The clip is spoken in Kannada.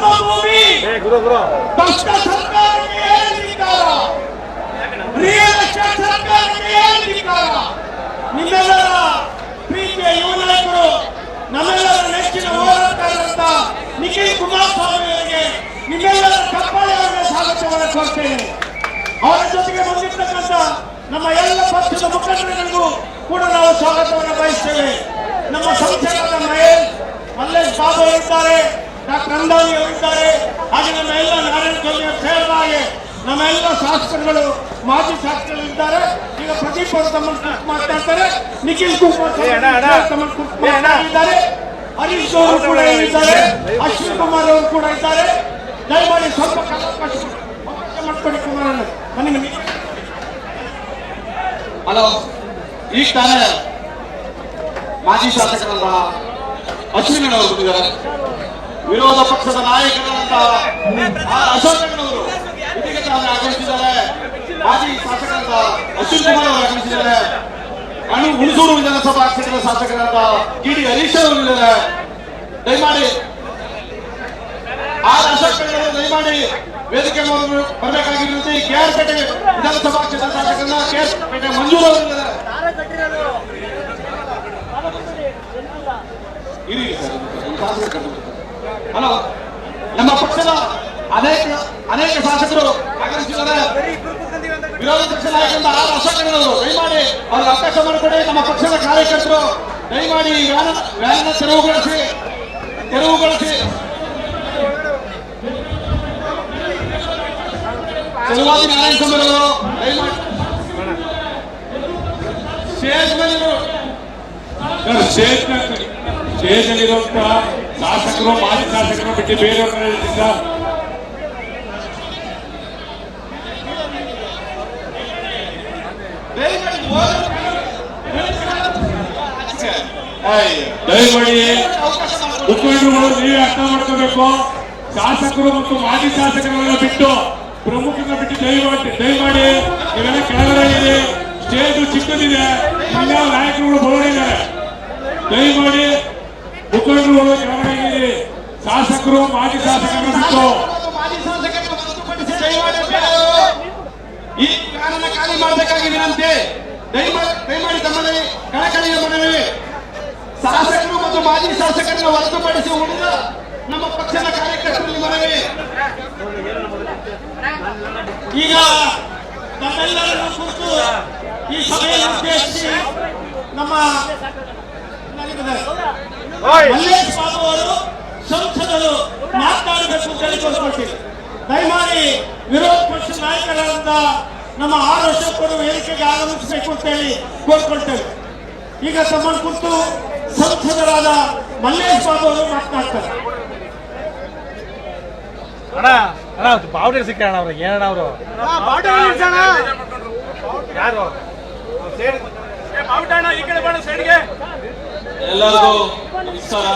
ನಮ್ಮ ಭೂಮಿ ಭ್ರಷ್ಟ ಸರ್ಕಾರಕ್ಕೆ ಧಿಕ್ಕಾರ, ರಿಯಲ್ ಎಸ್ಟೇಟ್ ಸರ್ಕಾರಕ್ಕೆ ಧಿಕ್ಕಾರ. ನಿಮ್ಮೆಲ್ಲರ ಪ್ರೀತಿಯ ಯುವ ನಾಯಕರು, ನಮ್ಮೆಲ್ಲರ ನೆಚ್ಚಿನ ಹೋರಾಟಗಾರರಂತ ನಿಖಿಲ್ ಕುಮಾರಸ್ವಾಮಿ ಅವರಿಗೆ ನಿಮ್ಮೆಲ್ಲರ ಕಪ್ಪಳೆಯವರಿಗೆ ಸ್ವಾಗತವನ್ನು ಕೋರ್ತೇನೆ. ಅವರ ಜೊತೆಗೆ ಬಂದಿರ್ತಕ್ಕಂಥ ನಮ್ಮ ಎಲ್ಲ ಪಕ್ಷದ ಮುಖಂಡರಿಗೂ ಕೂಡ ನಾವು ಸ್ವಾಗತವನ್ನು ಬಯಸ್ತೇವೆ. ನಮ್ಮ ಸಂಸದರಾದ ಮಲ್ಲೇಶ್ ಬಾಬು ಇದ್ದಾರೆ, ಡಾಕ್ಟರ್ ಅಂದಾನಿ ಅವರಿದ್ದಾರೆ, ಹಾಗೆ ನಮ್ಮ ಎಲ್ಲ ನಾರಾಯಣ ಸ್ವಾಮಿ ಸೇರಿದ ಹಾಗೆ ನಮ್ಮ ಎಲ್ಲ ಶಾಸಕರುಗಳು, ಮಾಜಿ ಶಾಸಕರು ಇದ್ದಾರೆ. ಈಗ ಪ್ರದೀಪ್ ಅವರು ತಮ್ಮನ್ನು ಮಾತಾಡ್ತಾರೆ, ನಿಖಿಲ್ ಕುಮಾರಸ್ವಾಮಿ ಇದ್ದಾರೆ, ಹರೀಶ್ ಅವರು ಕೂಡ ಇದ್ದಾರೆ, ಅಶ್ವಿನ್ ಕುಮಾರ್ ಅವರು ಕೂಡ ಇದ್ದಾರೆ. ದಯಮಾಡಿ ಸ್ವಲ್ಪ ಮಾಡ್ಕೊಡಿ ಕುಮಾರಣ್ಣ. ನನಗೆ ಹಲೋ, ಈಗ ತಾನೇ ಮಾಜಿ ಶಾಸಕರಾದ ಅಶ್ವಿನ್ ಅವರು ಬಂದಿದ್ದಾರೆ. ವಿರೋಧ ಪಕ್ಷದ ನಾಯಕರಾದಂತಹ ಅಶೋಕಣ್ಣವರು ಇದೀಗ ತಾನೇ ಆಗಮಿಸಿದ್ದಾರೆ. ಮಾಜಿ ಶಾಸಕರಾದ ಅಶ್ವಿನ್ ಕುಮಾರ್ ಅವರು ಆಗಮಿಸಿದ್ದಾರೆ. ಹುಣಸೂರು ವಿಧಾನಸಭಾ ಕ್ಷೇತ್ರದ ಶಾಸಕರಾದ ಕಿಡಿ ಹರೀಶ್ ಅವರು ಇದ್ದಾರೆ. ದಯಮಾಡಿ ಅಶೋಕಣ್ಣವರು ದಯಮಾಡಿ ವೇದಿಕೆ ಬರಬೇಕಾಗಿ ವಿನಂತಿ. ಕೆಆರ್ಪೇಟೆ ವಿಧಾನಸಭಾ ಕ್ಷೇತ್ರದ ಶಾಸಕರನ್ನ ಕೆಆರ್ಪೇಟೆ ಮಂಜೂರು ಅವರು ಇದ್ದಾರೆ. ಹಲೋ, ನಮ್ಮ ಪಕ್ಷದ ಅನೇಕ ಶಾಸಕರು ಆಗಮಿಸಿದ್ದಾರೆ. ವಿರೋಧ ಪಕ್ಷ ನಾಯಕರಿಂದ ಅಶೋಕಣ್ಣವರು ದಯಮಾಡಿ ಅವರಿಗೆ ಅವಕಾಶ ಮಾಡಿಕೊಡಿ. ನಮ್ಮ ಪಕ್ಷದ ಕಾರ್ಯಕರ್ತರು ದಯಮಾಡಿ ವ್ಯಾನ ತೆರವುಗೊಳಿಸಿ ಚಲುವಾದಿ ನಾರಾಯಣ ಸ್ವಾಮಿ ಅವರು ದಯಮಾಡಿ ಸ್ಟೇಜಲ್ಲಿರುವಂತ ಶಾಸಕರು, ಮಾಜಿ ಶಾಸಕರು ಬಿಟ್ಟು ಬೇರೆಯವರಿಂದ ದಯಮಾಡಿ ಮುಖಂಡರುಗಳು ನೀವೇ ಅರ್ಥ ಮಾಡ್ಕೋಬೇಕು. ಶಾಸಕರು ಮತ್ತು ಮಾಜಿ ಶಾಸಕರನ್ನ ಬಿಟ್ಟು, ಪ್ರಮುಖರನ್ನ ಬಿಟ್ಟು ದಯಮಾಡಿ ನೀವೆಲ್ಲ ಕೆಳಗಡೆ ಇದೆ. ಸ್ಟೇಜ್ ಚಿಕ್ಕದಿದೆ, ಎಲ್ಲ ನಾಯಕರುಗಳು ಬೋರ್ಡಿದ್ದಾರೆ. ದಯಮಾಡಿ ಮುಖಂಡರುಗಳು ಕೆಳಗಡೆ ಶಾಸಕರು, ಮಾಜಿ ಶಾಸಕರನ್ನ ಬಿಟ್ಟು ಈ ಕಾರಣ ಖಾಲಿ ಮಾಡಬೇಕಾಗಿ ವಿನಂತಿ. ದಯಮಾಡಿ ತಮ್ಮಲ್ಲಿ ಕಳಕಳಿಯ ಮನವಿ. ಶಾಸಕರು ಮತ್ತು ಮಾಜಿ ಶಾಸಕರನ್ನು ಹೊರತುಪಡಿಸಿ ಉಳಿದ ನಮ್ಮ ಪಕ್ಷದ ಕಾರ್ಯಕರ್ತರಲ್ಲಿ ಮನವಿ. ಈಗ ನಮ್ಮೆಲ್ಲರನ್ನು ಕುರಿತು ಈ ಸಭೆಯನ್ನು ಉದ್ದೇಶಿಸಿ ನಮ್ಮ ಮಲ್ಲೇಶ್ ಬಾಬು ಅವರು ಸಂಸದರು ಮಾತನಾಡಬೇಕು ಅಂತ ಹೇಳಿಕೊಳ್ಕೊಳ್ತೀವಿ. ದಯಮಾಡಿ ವಿರೋಧ ಪಕ್ಷ ನಾಯಕರಾದ ನಮ್ಮ ಅಶೋಕರು ವೇದಿಕೆಗೆ ಆಗಮಿಸಬೇಕು ಅಂತ ಹೇಳಿ ಕೋರ್ಕೊಳ್ತೇವೆ. ಈಗ ತಮ್ಮನ್ನು ಕುರಿತು ಸಂಸದರಾದ ಮಲ್ಲೇಶ್ ಬಾಬು ಅವರು ಮಾತನಾಡ್ತಾರೆ. ಬಾವುಟ ಸಿಕ್ಕಣ ಅವ್ರಿಗೆ ಏನಣ್ಣ ಅವರು ಯಾರು ಬಾವುಟ ಈ ಕಡೆ ಬೇಡ ಸೈಡ್ಗೆ. ಎಲ್ಲರಿಗೂ ನಮಸ್ಕಾರ.